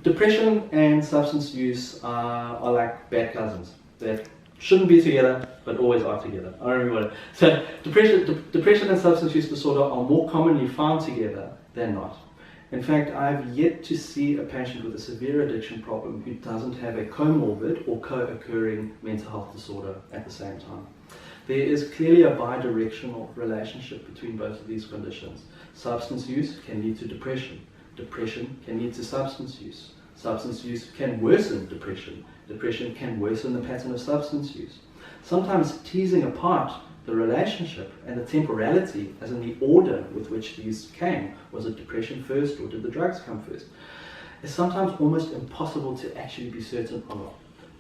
Depression and substance use are like bad cousins. They shouldn't be together, but always are together. I don't remember what it. So depression and substance use disorder are more commonly found together than not. In fact, I've yet to see a patient with a severe addiction problem who doesn't have a comorbid or co-occurring mental health disorder at the same time. There is clearly a bidirectional relationship between both of these conditions. Substance use can lead to depression. Depression can lead to substance use. Substance use can worsen depression. Depression can worsen the pattern of substance use. Sometimes teasing apart the relationship and the temporality, as in the order with which these came, was it depression first or did the drugs come first, is sometimes almost impossible to actually be certain of.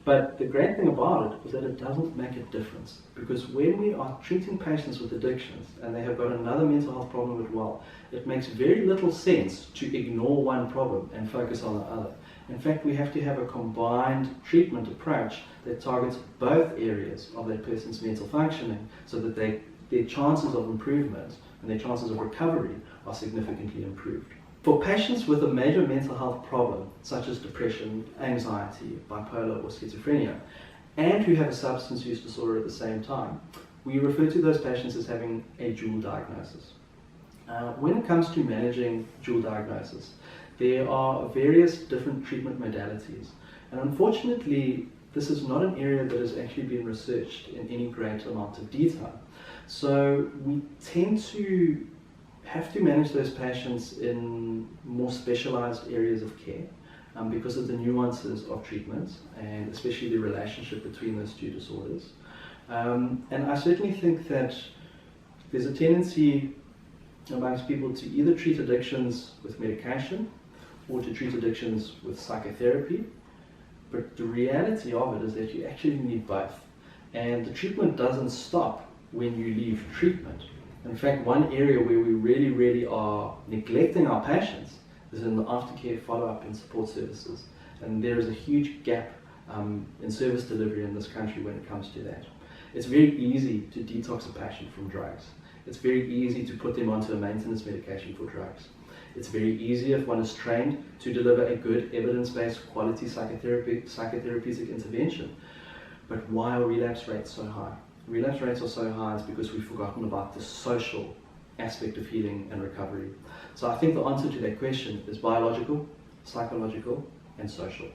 But the great thing about it is that it doesn't make a difference, because when we are treating patients with addictions and they have got another mental health problem as well, it makes very little sense to ignore one problem and focus on the other. In fact, we have to have a combined treatment approach that targets both areas of that person's mental functioning so that their chances of improvement and their chances of recovery are significantly improved. For patients with a major mental health problem, such as depression, anxiety, bipolar or schizophrenia, and who have a substance use disorder at the same time, we refer to those patients as having a dual diagnosis. When it comes to managing dual diagnosis, there are various different treatment modalities, and unfortunately this is not an area that has actually been researched in any great amount of detail. So we tend to have to manage those patients in more specialized areas of care because of the nuances of treatment and especially the relationship between those two disorders. And I certainly think that there's a tendency amongst people to either treat addictions with medication or to treat addictions with psychotherapy, but the reality of it is that you actually need both, and the treatment doesn't stop when you leave treatment. In fact, one area where we really are neglecting our patients is in the aftercare follow-up and support services, and there is a huge gap in service delivery in this country when it comes to that. It's very easy to detox a patient from drugs. It's very easy to put them onto a maintenance medication for drugs. It's very easy, if one is trained, to deliver a good evidence-based quality psychotherapeutic intervention. But why are relapse rates so high? Relapse rates are so high is because we've forgotten about the social aspect of healing and recovery. So I think the answer to that question is biological, psychological, and social.